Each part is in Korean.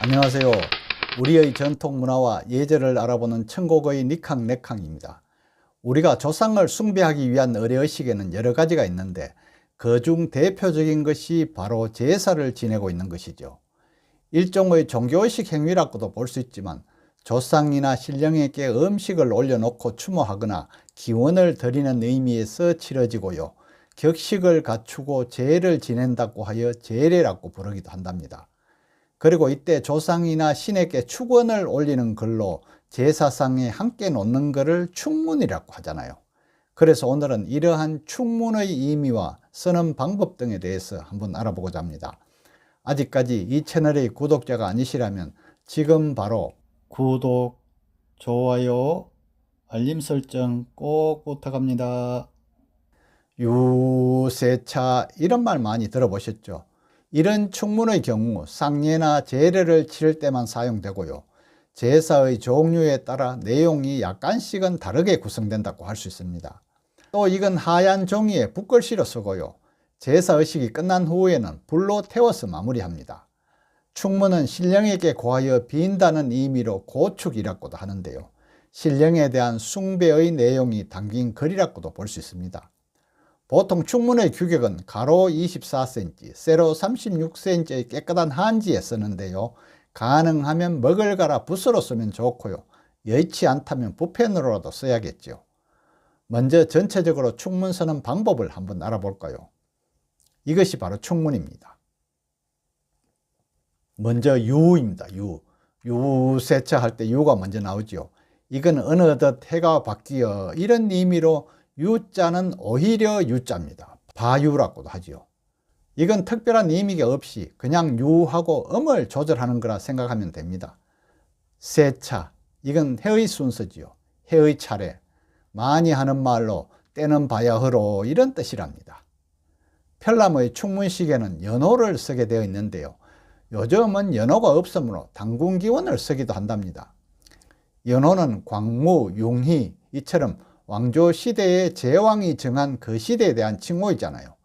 안녕하세요. 우리의 전통 문화와 예절을 알아보는 천곡의 니캉네캉입니다. 우리가 조상을 숭배하기 위한 의례의식에는 여러 가지가 있는데 그중 대표적인 것이 바로 제사를 지내고 있는 것이죠. 일종의 종교의식 행위라고도 볼 수 있지만 조상이나 신령에게 음식을 올려놓고 추모하거나 기원을 드리는 의미에서 치러지고요. 격식을 갖추고 제를 지낸다고 하여 제례라고 부르기도 한답니다. 그리고 이때 조상이나 신에게 축원을 올리는 걸로 제사상에 함께 놓는 것을 축문이라고 하잖아요. 그래서 오늘은 이러한 축문의 의미와 쓰는 방법 등에 대해서 한번 알아보고자 합니다. 아직까지 이 채널의 구독자가 아니시라면 지금 바로 구독, 좋아요, 알림 설정 꼭 부탁합니다. 유세차 이런 말 많이 들어보셨죠? 이런 축문의 경우 상례나 제례를 치를 때만 사용되고요. 제사의 종류에 따라 내용이 약간씩은 다르게 구성된다고 할 수 있습니다. 또 이건 하얀 종이에 붓글씨로 쓰고요. 제사의식이 끝난 후에는 불로 태워서 마무리합니다. 축문은 신령에게 고하여 빈다는 의미로 고축이라고도 하는데요. 신령에 대한 숭배의 내용이 담긴 글이라고도 볼 수 있습니다. 보통 축문의 규격은 가로 24cm, 세로 36cm의 깨끗한 한지에 쓰는데요. 가능하면 먹을 갈아 붓으로 쓰면 좋고요. 여의치 않다면 붓펜으로라도 써야겠죠. 먼저 전체적으로 축문 쓰는 방법을 한번 알아볼까요? 이것이 바로 축문입니다. 먼저 유입니다. 유세차 할 때 유가 먼저 나오죠. 이건 어느덧 해가 바뀌어 이런 의미로 유자는 오히려 유자입니다. 바유라고도 하지요. 이건 특별한 의미가 없이 그냥 유하고 음을 조절하는 거라 생각하면 됩니다. 세차, 이건 해의 순서지요. 해의 차례. 많이 하는 말로 때는 바야흐로 이런 뜻이랍니다. 편람의 축문식에는 연호를 쓰게 되어 있는데요. 요즘은 연호가 없으므로 당군기원을 쓰기도 한답니다. 연호는 광무, 융희 이처럼 왕조 시대의 제왕이 정한 그 시대에 대한 칭호이잖아요.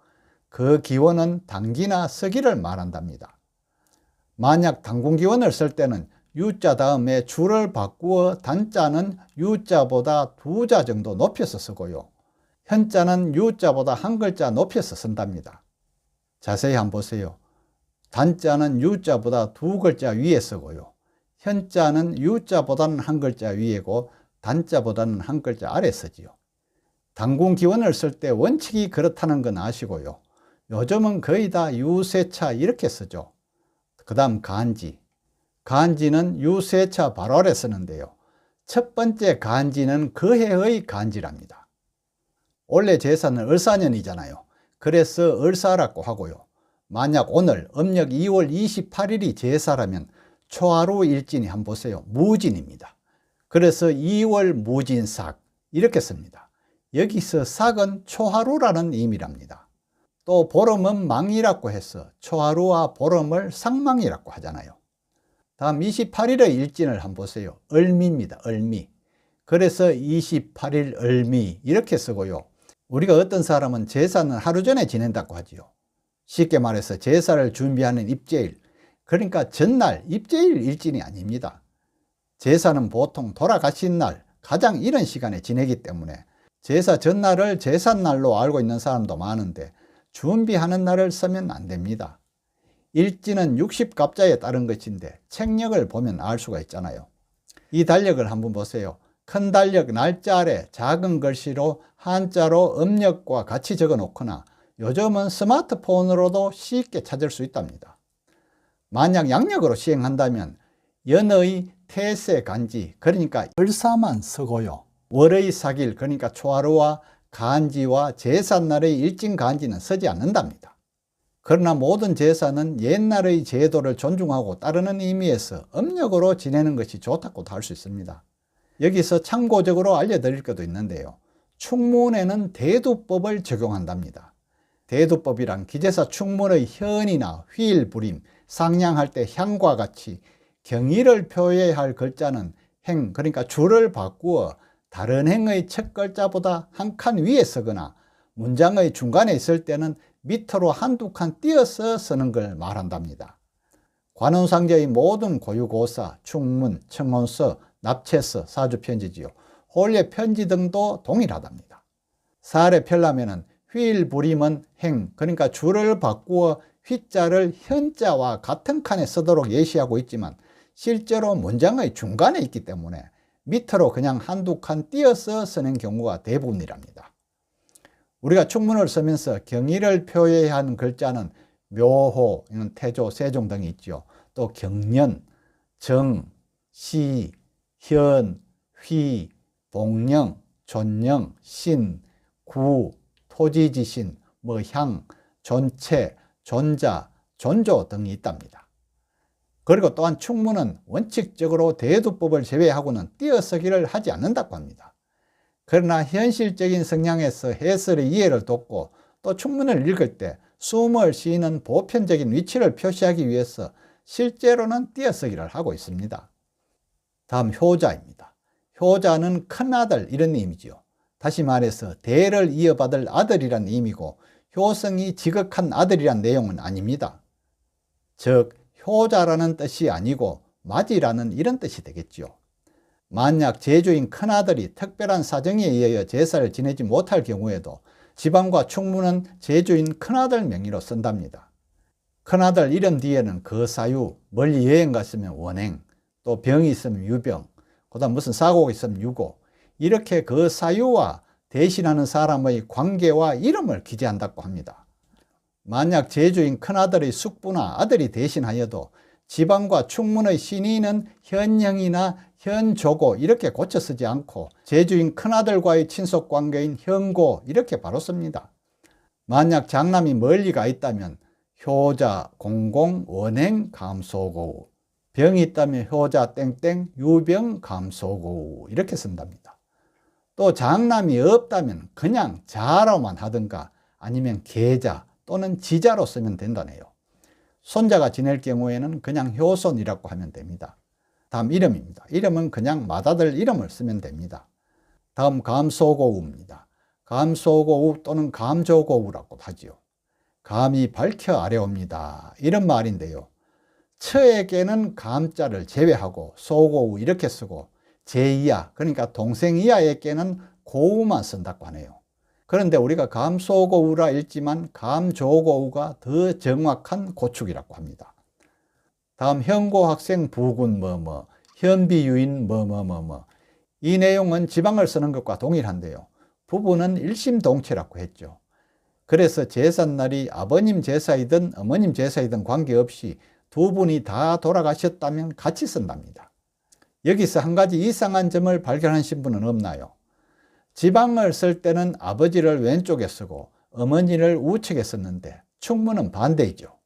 그 기원은 당기나 서기를 말한답니다. 만약 당군기원을 쓸 때는 유자 다음에 줄을 바꾸어 단자는 유자보다 2자 정도 높여서 쓰고요. 현자는 유자보다 한 글자 높여서 쓴답니다. 자세히 한번 보세요. 단자는 유자보다 2글자 위에 쓰고요. 현자는 유자보다는 한 글자 위에고 단자보다는 한 글자 아래 쓰지요. 당군기원을 쓸 때 원칙이 그렇다는 건 아시고요. 요즘은 거의 다 유세차 이렇게 쓰죠. 그 다음 간지. 간지는 유세차 바로 아래 쓰는데요. 첫 번째 간지는 그 해의 간지랍니다. 원래 제사는 을사년이잖아요. 그래서 을사라고 하고요. 만약 오늘 음력 2월 28일이 제사라면 초하루 일진이 한번 보세요. 무진입니다. 그래서 2월 무진삭 이렇게 씁니다. 여기서 삭은 초하루라는 의미랍니다. 또 보름은 망이라고 해서 초하루와 보름을 삭망이라고 하잖아요. 다음 28일의 일진을 한번 보세요. 을미입니다. 을미. 그래서 28일 을미 이렇게 쓰고요. 우리가 어떤 사람은 제사는 하루 전에 지낸다고 하지요. 쉽게 말해서 제사를 준비하는 입제일, 그러니까 전날 입제일 일진이 아닙니다. 제사는 보통 돌아가신 날 가장 이른 시간에 지내기 때문에 제사 전날을 제삿날로 알고 있는 사람도 많은데 준비하는 날을 쓰면 안 됩니다. 일지는 60갑자에 따른 것인데 책력을 보면 알 수가 있잖아요. 이 달력을 한번 보세요. 큰 달력 날짜 아래 작은 글씨로 한자로 음력과 같이 적어 놓거나 요즘은 스마트폰으로도 쉽게 찾을 수 있답니다. 만약 양력으로 시행한다면 연의 태세 간지, 그러니까 을사만 쓰고요. 월의 사길, 그러니까 초하루와 간지와 제삿날의 일진 간지는 쓰지 않는답니다. 그러나 모든 제사는 옛날의 제도를 존중하고 따르는 의미에서 음력으로 지내는 것이 좋다고도 할 수 있습니다. 여기서 참고적으로 알려드릴 것도 있는데요. 축문에는 대두법을 적용한답니다. 대두법이란 기제사 축문의 현이나 휘일, 불임, 상냥할 때 향과 같이 경의를 표해야 할 글자는 행, 그러니까 줄을 바꾸어 다른 행의 첫 글자보다 한 칸 위에 쓰거나 문장의 중간에 있을 때는 밑으로 한두 칸 띄어서 쓰는 걸 말한답니다. 관운상제의 모든 고유고사, 충문, 청혼서, 납체서, 사주편지지요. 혼례편지 등도 동일하답니다. 사례 펴려면은 휘일부림은 행, 그러니까 줄을 바꾸어 휘자를 현자와 같은 칸에 쓰도록 예시하고 있지만 실제로 문장의 중간에 있기 때문에 밑으로 그냥 한두 칸 띄어서 쓰는 경우가 대부분이랍니다. 우리가 충문을 쓰면서 경의를 표해야 하는 글자는 묘호, 태조, 세종 등이 있죠. 또 경년, 정, 시, 현, 휘, 복령, 존령, 신, 구, 토지지신, 향, 존체, 존자, 존조 등이 있답니다. 그리고 또한 충문은 원칙적으로 대두법을 제외하고는 띄어쓰기를 하지 않는다고 합니다. 그러나 현실적인 성향에서 해설의 이해를 돕고 또 충문을 읽을 때 숨을 쉬는 보편적인 위치를 표시하기 위해서 실제로는 띄어쓰기를 하고 있습니다. 다음 효자입니다. 효자는 큰아들 이런 의미지요. 다시 말해서 대를 이어받을 아들이란 의미고 효성이 지극한 아들이란 내용은 아닙니다. 즉 효자라는 뜻이 아니고 맞이라는 이런 뜻이 되겠죠. 만약 제주인 큰아들이 특별한 사정에 의하여 제사를 지내지 못할 경우에도 지방과 충문은 제주인 큰아들 명의로 쓴답니다. 큰아들 이름 뒤에는 거사유, 멀리 여행 갔으면 원행, 또 병이 있으면 유병, 그 다음 무슨 사고가 있으면 유고, 이렇게 거사유와 대신하는 사람의 관계와 이름을 기재한다고 합니다. 만약 제주인 큰아들의 숙부나 아들이 대신하여도 지방과 충문의 신의는 현형이나 현조고 이렇게 고쳐 쓰지 않고 제주인 큰아들과의 친속관계인 현고 이렇게 바로 씁니다. 만약 장남이 멀리 가 있다면 효자, 공공, 원행, 감소고, 병이 있다면 효자, 땡땡, 유병, 감소고 이렇게 쓴답니다. 또 장남이 없다면 그냥 자로만 하든가 아니면 계자 또는 지자로 쓰면 된다네요. 손자가 지낼 경우에는 그냥 효손이라고 하면 됩니다. 다음 이름입니다. 이름은 그냥 맏아들 이름을 쓰면 됩니다. 다음 감소고우입니다. 감소고우 또는 감조고우라고 하지요. 감이 밝혀 아래옵니다. 이런 말인데요. 처에게는 감자를 제외하고 소고우 이렇게 쓰고 제2야 그러니까 동생이야에게는 고우만 쓴다고 하네요. 그런데 우리가 감소고우라 읽지만 감조고우가 더 정확한 고축이라고 합니다. 다음 현고학생 부군 현비유인 이 내용은 지방을 쓰는 것과 동일한데요. 부부는 일심동체라고 했죠. 그래서 제삿날이 아버님 제사이든 어머님 제사이든 관계없이 두 분이 다 돌아가셨다면 같이 쓴답니다. 여기서 한 가지 이상한 점을 발견하신 분은 없나요? 지방을 쓸 때는 아버지를 왼쪽에 쓰고 어머니를 우측에 썼는데 충문은 반대이죠.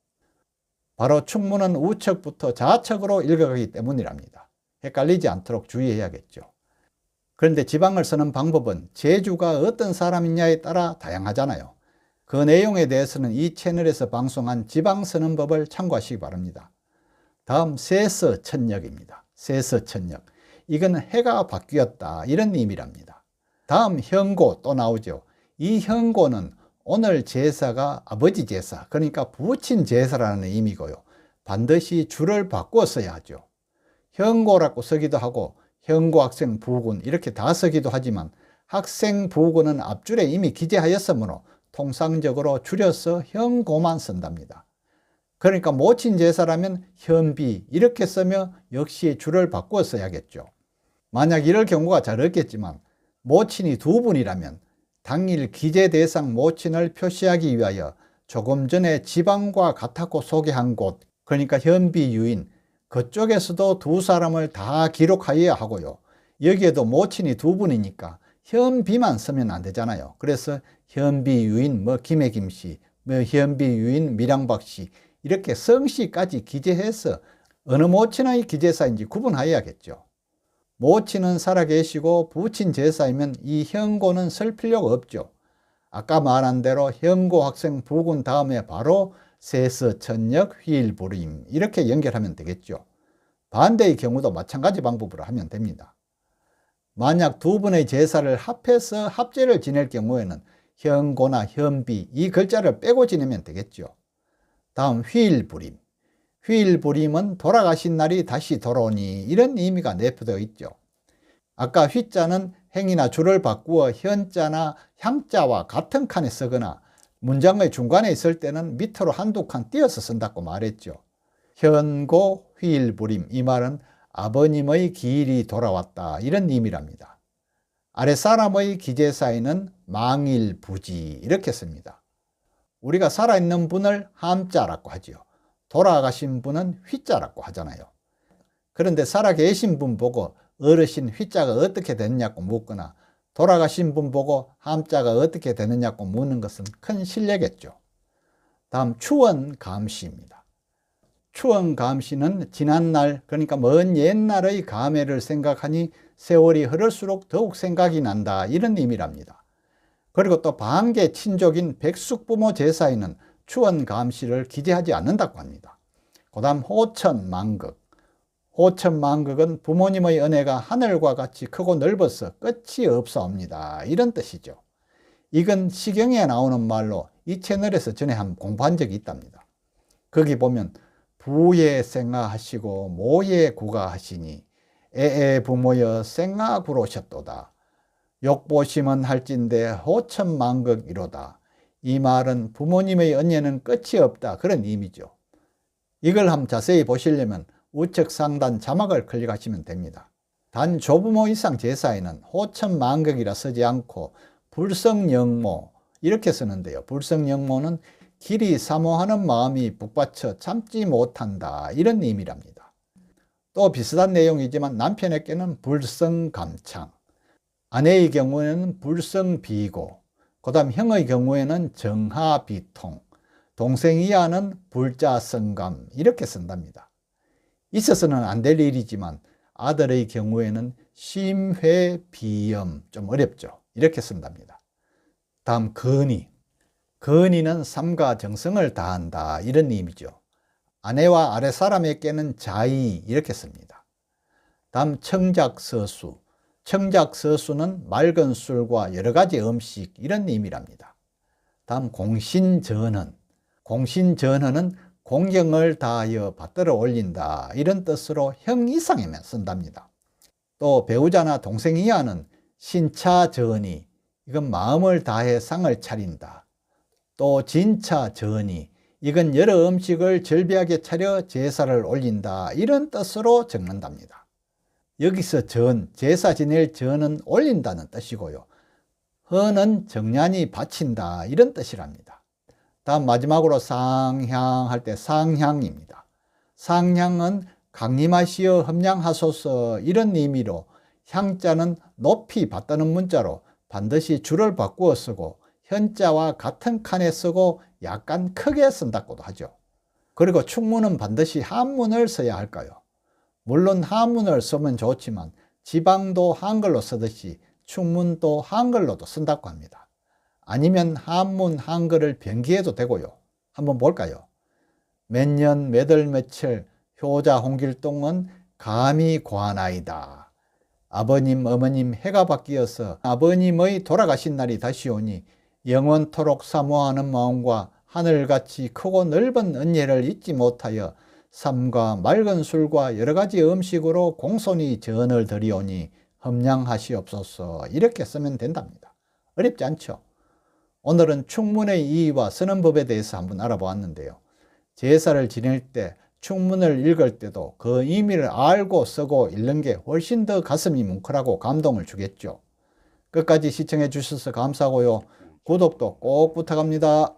바로 충문은 우측부터 좌측으로 읽어가기 때문이랍니다. 헷갈리지 않도록 주의해야겠죠. 그런데 지방을 쓰는 방법은 제주가 어떤 사람이냐에 따라 다양하잖아요. 그 내용에 대해서는 이 채널에서 방송한 지방 쓰는 법을 참고하시기 바랍니다. 다음 세서천역입니다. 세서천역. 이건 해가 바뀌었다 이런 의미랍니다. 다음 현고 또 나오죠. 이 현고는 오늘 제사가 아버지 제사 그러니까 부친 제사라는 의미고요. 반드시 줄을 바꾸어 써야 하죠. 현고라고 쓰기도 하고 현고 학생 부군 이렇게 다 쓰기도 하지만 학생 부군은 앞줄에 이미 기재하였으므로 통상적으로 줄여서 현고만 쓴답니다. 그러니까 모친 제사라면 현비 이렇게 쓰며 역시 줄을 바꾸어 써야겠죠. 만약 이럴 경우가 잘 없겠지만 모친이 두 분이라면 당일 기재 대상 모친을 표시하기 위하여 조금 전에 지방과 같았고 소개한 곳 그러니까 현비 유인 그쪽에서도 두 사람을 다 기록하여야 하고요. 여기에도 모친이 두 분이니까 현비만 쓰면 안 되잖아요. 그래서 현비 유인 김해 김씨, 현비 유인 밀양박씨 이렇게 성씨까지 기재해서 어느 모친의 기재사인지 구분하여야겠죠. 모친은 살아계시고 부친 제사이면 이 현고는 쓸 필요가 없죠. 아까 말한 대로 현고 학생 부군 다음에 바로 세서천역 휘일부림 이렇게 연결하면 되겠죠. 반대의 경우도 마찬가지 방법으로 하면 됩니다. 만약 두 분의 제사를 합해서 합제를 지낼 경우에는 현고나 현비 이 글자를 빼고 지내면 되겠죠. 다음 휘일부림. 휘일부림은 돌아가신 날이 다시 돌아오니 이런 의미가 내포되어 있죠. 아까 휘자는 행이나 주를 바꾸어 현자나 향자와 같은 칸에 쓰거나 문장의 중간에 있을 때는 밑으로 한두 칸 띄어서 쓴다고 말했죠. 현고 휘일부림, 이 말은 아버님의 기일이 돌아왔다 이런 의미랍니다. 아랫사람의 기제사에는 망일부지 이렇게 씁니다. 우리가 살아있는 분을 함자라고 하지요. 돌아가신 분은 휘자라고 하잖아요. 그런데 살아계신 분 보고 어르신 휘자가 어떻게 되느냐고 묻거나 돌아가신 분 보고 함자가 어떻게 되느냐고 묻는 것은 큰 실례겠죠. 다음 추원감시입니다. 추원감시는 지난날, 그러니까 먼 옛날의 감회를 생각하니 세월이 흐를수록 더욱 생각이 난다 이런 의미랍니다. 그리고 또 반계 친족인 백숙부모 제사에는 추원감시를 기재하지 않는다고 합니다. 그 다음 호천망극. 호천망극은 부모님의 은혜가 하늘과 같이 크고 넓어서 끝이 없사옵니다 이런 뜻이죠. 이건 시경에 나오는 말로 이 채널에서 전에 한번 공부한 적이 있답니다. 거기 보면 부에 생하하시고 모에 구가하시니 애애 부모여 생하구로셨도다. 욕보심은 할진대 호천망극이로다. 이 말은 부모님의 은혜는 끝이 없다 그런 의미죠. 이걸 한번 자세히 보시려면 우측 상단 자막을 클릭하시면 됩니다. 단 조부모 이상 제사에는 호천망극이라 쓰지 않고 불성영모 이렇게 쓰는데요. 불성영모는 길이 사모하는 마음이 북받쳐 참지 못한다 이런 의미랍니다. 또 비슷한 내용이지만 남편에게는 불성감창, 아내의 경우에는 불성비고, 그 다음 형의 경우에는 정하비통, 동생 이하는 불자성감 이렇게 쓴답니다. 있어서는 안 될 일이지만 아들의 경우에는 심회비염, 좀 어렵죠. 이렇게 쓴답니다. 다음 건의. 건의는 삼가 정성을 다한다 이런 의미죠. 아내와 아랫사람에게는 자의 이렇게 씁니다. 다음 청작서수. 청작서수는 맑은 술과 여러 가지 음식 이런 의미랍니다. 다음 공신전헌. 공신전헌은 공경을 다하여 받들어 올린다 이런 뜻으로 형 이상에만 쓴답니다. 또 배우자나 동생 이하는 신차전의, 이건 마음을 다해 상을 차린다. 또 진차전의, 이건 여러 음식을 절비하게 차려 제사를 올린다 이런 뜻으로 적는답니다. 여기서 제사 지낼 전은 올린다는 뜻이고요. 헌은 정량히 바친다 이런 뜻이랍니다. 다음 마지막으로 상향 할 때 상향입니다. 상향은 강림하시어 험량하소서 이런 의미로 향자는 높이 받다는 문자로 반드시 줄을 바꾸어 쓰고 현자와 같은 칸에 쓰고 약간 크게 쓴다고도 하죠. 그리고 축문은 반드시 한문을 써야 할까요? 물론 한문을 쓰면 좋지만 지방도 한글로 쓰듯이 축문도 한글로도 쓴다고 합니다. 아니면 한문 한글을 변기해도 되고요. 한번 볼까요? 몇 년 몇월 며칠 효자 홍길동은 감히 과나이다. 아버님 어머님 해가 바뀌어서 아버님의 돌아가신 날이 다시 오니 영원토록 사모하는 마음과 하늘같이 크고 넓은 은혜를 잊지 못하여 삼과 맑은 술과 여러 가지 음식으로 공손히 전을 드리오니 험량하시옵소서 이렇게 쓰면 된답니다. 어렵지 않죠? 오늘은 축문의 이의와 쓰는 법에 대해서 한번 알아보았는데요. 제사를 지낼 때 축문을 읽을 때도 그 의미를 알고 쓰고 읽는 게 훨씬 더 가슴이 뭉클하고 감동을 주겠죠. 끝까지 시청해 주셔서 감사하고요. 구독도 꼭 부탁합니다.